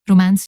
Romance,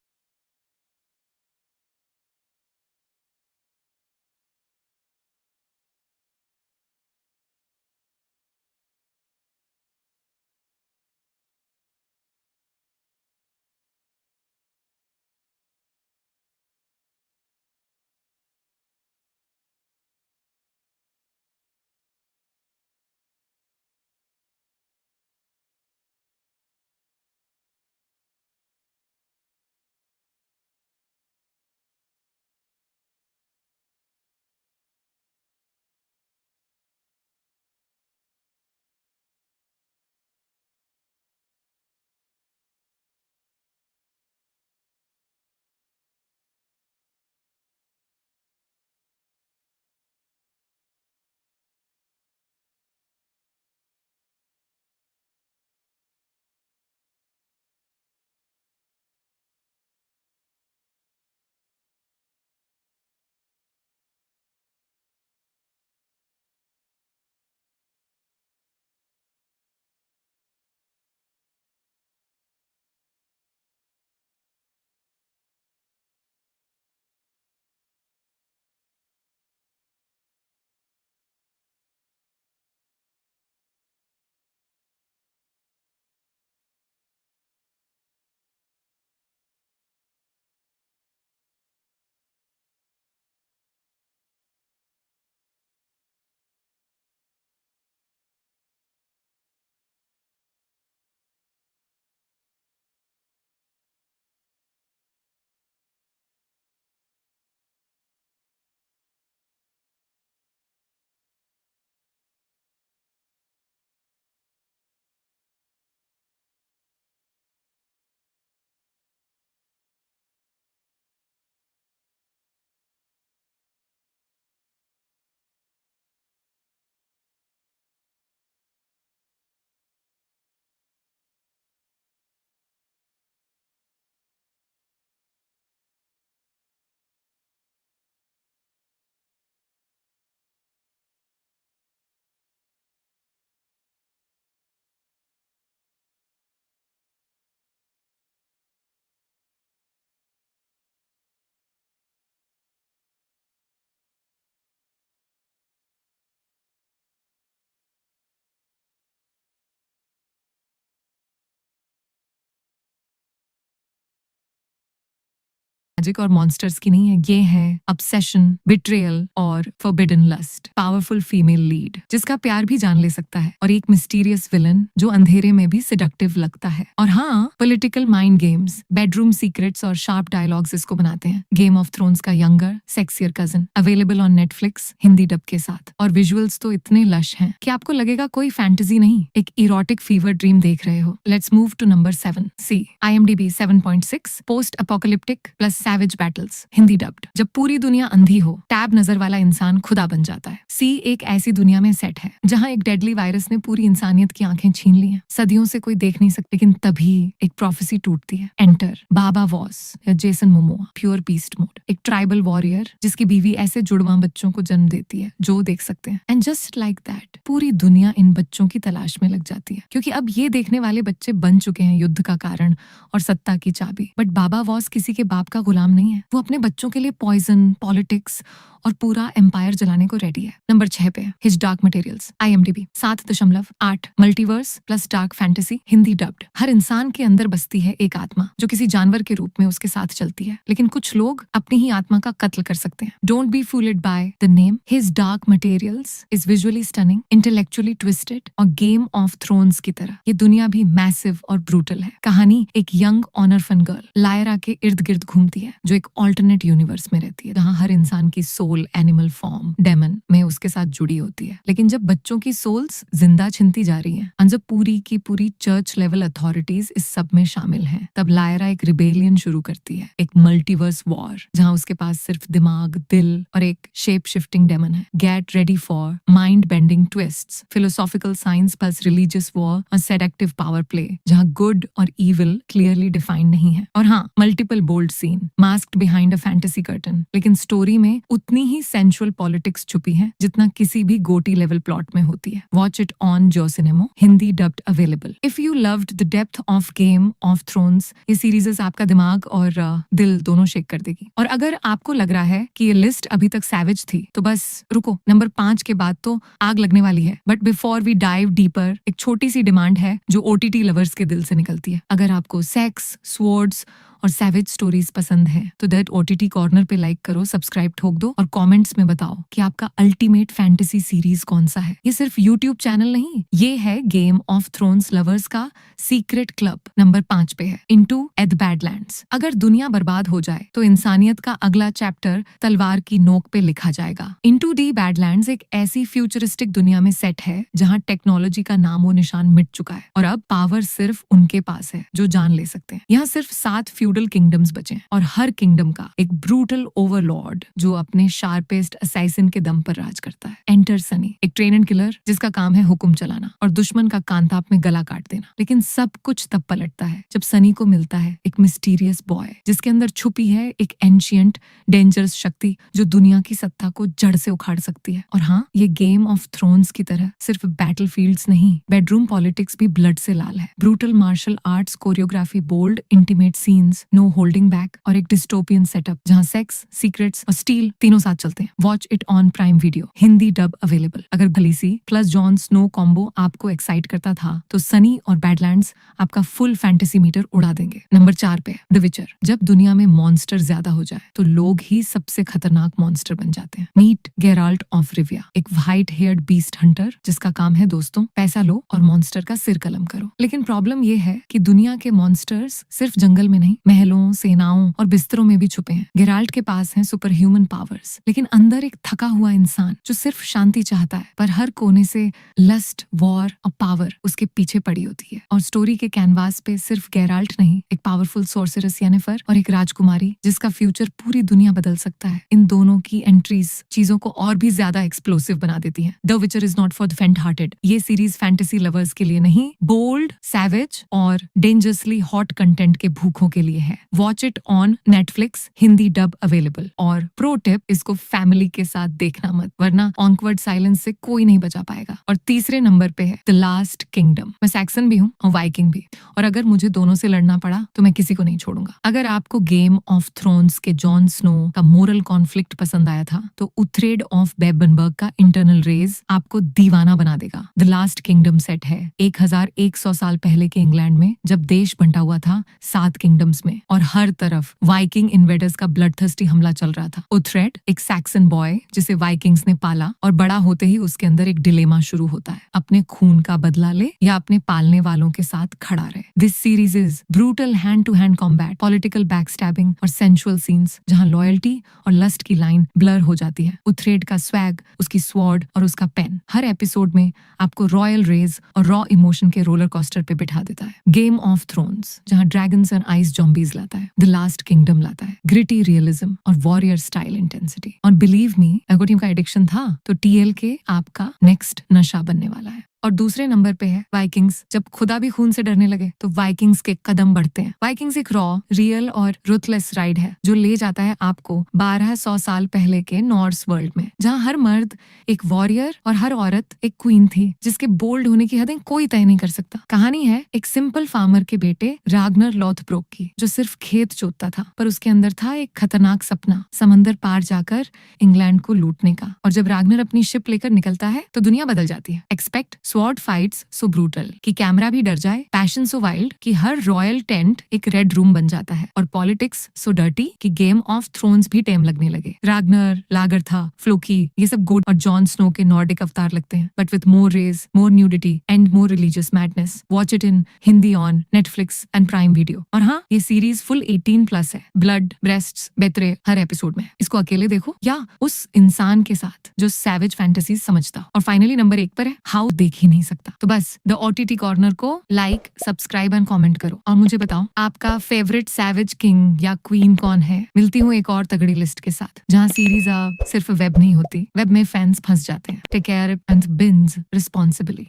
magic और monsters की नहीं है, ये है obsession, betrayal और forbidden lust। Powerful female lead जिसका प्यार भी जान ले सकता है और एक मिस्टीरियस विलन जो अंधेरे में भी सिडक्टिव लगता है। और हाँ, political mind games, bedroom secrets और शार्प डायलॉग्स इसको बनाते हैं। गेम ऑफ थ्रोन्स का younger sexier cousin available on Netflix Hindi dub के साथ। और विजुअल्स तो इतने लश हैं कि आपको लगेगा कोई फैंटेसी नहीं, एक इरोटिक फीवर ड्रीम देख रहे हो। Let's move to number 7। See IMDb 7.6। Post apocalyptic plus savage battles Hindi dubbed. जब पूरी दुनिया अंधी हो, टैब नजर वाला इंसान खुदा बन जाता है। सी एक ऐसी दुनिया में सेट है जहां एक डेडली वायरस ने पूरी इंसानियत की आंखें छीन ली हैं। सदियों से कोई देख नहीं सकता, लेकिन तभी एक प्रोफेसी टूटती है। एंटर बाबा वॉस या Jason Momoa, pure beast mode. एक ट्राइबल वॉरियर जिसकी बीवी ऐसे जुड़वा बच्चों को जन्म देती है जो देख सकते हैं। एंड जस्ट लाइक दैट पूरी दुनिया इन बच्चों की तलाश में लग जाती है, क्योंकि अब ये देखने वाले बच्चे बन चुके हैं युद्ध का कारण और सत्ता की चाबी। बट बाबा वॉस किसी के बाप का गुलाम नहीं है। वो अपने बच्चों के लिए पॉइजन, पॉलिटिक्स और पूरा एम्पायर जलाने को रेडी है। नंबर 6 पे his dark materials IMDb 7.8। Multiverse plus dark fantasy Hindi dubbed. हर इंसान के अंदर बसती है एक आत्मा जो किसी जानवर के रूप में उसके साथ चलती है, लेकिन कुछ लोग अपनी ही आत्मा का कत्ल कर सकते हैं। Don't be fooled by the name. His dark materials is visually stunning, intellectually twisted और गेम ऑफ थ्रोन्स की तरह ये दुनिया भी मैसिव और ब्रूटल है। कहानी एक यंग ऑनरफन गर्ल लायरा के इर्द गिर्द घूमती है, जो एक ऑल्टरनेट यूनिवर्स में रहती है जहाँ हर इंसान की सोल एनिमल फॉर्म डेमन में उसके साथ जुड़ी होती है। लेकिन जब बच्चों की सोल्स जिंदा छिनती जा रही हैं, और जब पूरी की पूरी चर्च लेवल अथॉरिटीज इस सब में शामिल हैं, तब लायरा एक रिबेलियन शुरू करती है, एक मल्टीवर्स वॉर जहां उसके पास सिर्फ दिमाग, दिल और एक शेप शिफ्टिंग डेमन है। Get ready for mind bending twists, philosophical science plus religious war और सेडक्टिव पावर प्ले जहां गुड और इविल क्लियरली डिफाइंड नहीं है। और हाँ, multiple bold scene, masked behind a fantasy curtain, लेकिन स्टोरी में उतनी ही सेंसुअल पॉलिटिक्स छुपी है जितना किसी भी गोटी लेवल प्लॉट में होती है। वॉच इट ऑन जो cinema, Hindi dubbed available. If you loved the depth of game of thrones, ये सीरीज आपका दिमाग और दिल दोनों शेक कर देगी। और अगर आपको लग रहा है कि ये लिस्ट अभी तक सैवेज थी, तो बस रुको, नंबर 5 के बाद तो आग लगने वाली है। But before we dive deeper, एक छोटी सी डिमांड है जो OTT लवर्स के दिल से निकलती है। अगर आपको सेक्स, स्वॉर्ड्स और सैवेज स्टोरीज पसंद है तो दैट OTT कॉर्नर पे लाइक करो, सब्सक्राइब ठोक दो और कमेंट्स में बताओ कि आपका अल्टीमेट फैंटेसी सीरीज कौन सा है। ये सिर्फ YouTube चैनल नहीं, ये है गेम ऑफ थ्रोन्स लवर्स का सीक्रेट क्लब। नंबर 5 पे है इनटू द बैडलैंड्स। अगर दुनिया बर्बाद हो जाए तो इंसानियत का अगला चैप्टर तलवार की नोक पे लिखा जाएगा। इनटू द बैडलैंड्स एक ऐसी फ्यूचरिस्टिक दुनिया में सेट है जहाँ टेक्नोलॉजी का नामो निशान मिट चुका है और अब पावर सिर्फ उनके पास है जो जान ले सकते हैं। यहाँ सिर्फ 7 फ्यूडल किंगडम्स बचे हैं और हर किंगडम का एक ब्रूटल ओवरलॉर्ड जो अपने शार्पेस्ट असैसिन के दम पर राज करता है। एंटर सनी, एक ट्रेन एंड किलर जिसका काम है हुक्म चलाना और दुश्मन का कांताप में गला काट देना। लेकिन सब कुछ तब पलटता है जब सनी को मिलता है एक मिस्टीरियस बॉय जिसके अंदर छुपी है एक एंशिएंट डेंजरस शक्ति जो दुनिया की सत्ता को जड़ से उखाड़ सकती है। और हाँ, ये गेम ऑफ थ्रोन्स की तरह सिर्फ बैटलफील्ड्स नहीं, बेडरूम पॉलिटिक्स भी ब्लड से लाल है। Brutal martial arts, choreography, bold intimate scenes, no holding back और एक डिस्टोपियन सेटअप जहाँ सेक्स, सीक्रेट्स और स्टील तीनों साथ चलते हैं। Watch it on prime video, Hindi dub available. अगर Khaleesi plus Jon Snow combo आपको एक्साइट करता था तो सनी और बैडलैंड्स आपका फुल फैंटेसी मीटर उड़ा देंगे। नंबर 4 पे द विचर। जब दुनिया में मॉन्स्टर ज्यादा हो जाए तो लोग ही सबसे खतरनाक मॉन्स्टर बन जाते हैं। मीट गेराल्ट ऑफ रिविया, एक व्हाइट हेयर्ड बीस्ट हंटर जिसका काम है दोस्तों पैसा लो और मॉन्स्टर का सिर कलम करो। लेकिन प्रॉब्लम ये है कि दुनिया के मॉन्स्टर्स सिर्फ जंगल में नहीं, महलों, सेनाओं और बिस्तरों में भी छुपे हैं। गेराल्ट के पास हैं सुपर ह्यूमन पावर्स, लेकिन अंदर एक थका हुआ इंसान जो सिर्फ शांति चाहता है, पर हर कोने से लस्ट, वॉर और पावर उसके पीछे पड़ी होती है। और स्टोरी के कैनवास पे सिर्फ गेराल्ट नहीं, एक पावरफुल सोर्सरस येनिफर और एक राजकुमारी जिसका फ्यूचर पूरी दुनिया बदल सकता है। इन दोनों की एंट्रीज चीजों को और भी ज्यादा एक्सप्लोसिव बना देती हैं। द विचर इज नॉट फॉर द फेंट हार्टेड। ये सीरीज फैंटेसी लवर्स के लिए नहीं, बोल्ड, सैवेज और डेंजरसली हॉट कंटेंट के भूखों के लिए है। Watch it on Netflix, Hindi dub available. और प्रो टिप, इसको फैमिली के साथ देखना मत, वरना ऑकवर्ड साइलेंस से कोई नहीं बचा पाएगा। और तीसरे नंबर पे है द लास्ट किंगडम। मैं सैक्सन भी हूँ और वाइकिंग भी, और अगर मुझे दोनों से लड़ना पड़ा तो मैं किसी को नहीं छोड़ूंगा। अगर आपको गेम ऑफ थ्रोन्स के जॉन स्नो का मोरल कॉन्फ्लिक्ट पसंद आया था तो उथरेड ऑफ बेबनबर्ग का इंटरनल रेज आपको दीवाना बना देगा। द लास्ट किंगडम सेट है 1100 साल पहले के इंग्लैंड में, जब देश बंटा हुआ था 7 किंगडम्स में और हर तरफ वाइकिंग इन्वेडर्स का ब्लडथर्स्टी हमला चल रहा था। उथरेड एक सैक्सन बॉय जिसे वाइकिंग्स ने पाला, और बड़ा होते ही उसके अंदर एक डिलेमा शुरू होता है, अपने खून का बदला ले या अपने पालने वालों के साथ खड़ा रहे। This series is brutal hand to hand combat, political backstabbing और सेंसुअल सीन्स जहां लॉयल्टी और लस्ट की लाइन ब्लर हो जाती है। उथरेड का स्वैग, उसकी स्वॉर्ड और उसका पेन हर एपिसोड में आपको रॉयल रेज और रॉ इमोशन के रोलर कोस्टर पे बिठा देता है। गेम ऑफ थ्रोन्स जहां ड्रैगन्स एंड आइस जॉम्बीज लाता है, द लास्ट किंगडम लाता है ग्रिटी रियलिज्म और वॉरियर स्टाइल इंटेंसिटी। और बिलीव मी, अगर टीम का एडिक्शन था तो TLK आपका नेक्स्ट नशा बनने वाला है। और दूसरे नंबर पे है वाइकिंग्स। जब खुदा भी खून से डरने लगे तो वाइकिंग्स के कदम बढ़ते हैं। वाइकिंग्स एक रॉ, रियल और रुथलेस राइड है जो ले जाता है आपको 1200 साल पहले के नॉर्स वर्ल्ड में, जहाँ हर मर्द एक वॉरियर और हर औरत एक क्वीन थी जिसके बोल्ड होने की हदें कोई तय नहीं कर सकता। कहानी है एक सिंपल फार्मर के बेटे रागनर लॉथब्रोक की, जो सिर्फ खेत जोतता था, पर उसके अंदर था एक खतरनाक सपना, समंदर पार जाकर इंग्लैंड को लूटने का। और जब रागनर अपनी शिप लेकर निकलता है तो दुनिया बदल जाती है। एक्सपेक्ट स्वॉर्ड फाइट्स सो ब्रूटल कि कैमरा भी डर जाए, पैशन सो वाइल्ड कि हर रॉयल टेंट एक रेड रूम बन जाता है, और पॉलिटिक्स सो डर्टी कि गेम ऑफ थ्रोन्स भी टेम लगने लगे। रागनर, लागरथा, फ्लोकी, ये सब गोड और जॉन स्नो के नॉर्डिक अवतार लगते हैं, but with more rage, more nudity and more religious madness. Watch it in Hindi on Netflix and Prime Video. और हाँ, ये सीरीज फुल 18+ है। ब्लड, ब्रेस्ट्स, बेतरे हर एपिसोड में। इसको अकेले देखो या उस इंसान के साथ जो सैवेज फैंटेसीज समझता। और फाइनली नंबर 1 पर है हाउ देख ही नहीं सकता। तो बस द OTT कॉर्नर को लाइक, सब्सक्राइब एंड कमेंट करो और मुझे बताओ आपका फेवरेट सैवेज किंग या क्वीन कौन है। मिलती हूँ एक और तगड़ी लिस्ट के साथ जहाँ सीरीज सिर्फ वेब नहीं होती, वेब में फैंस फंस जाते हैं। Take care and binge responsibly.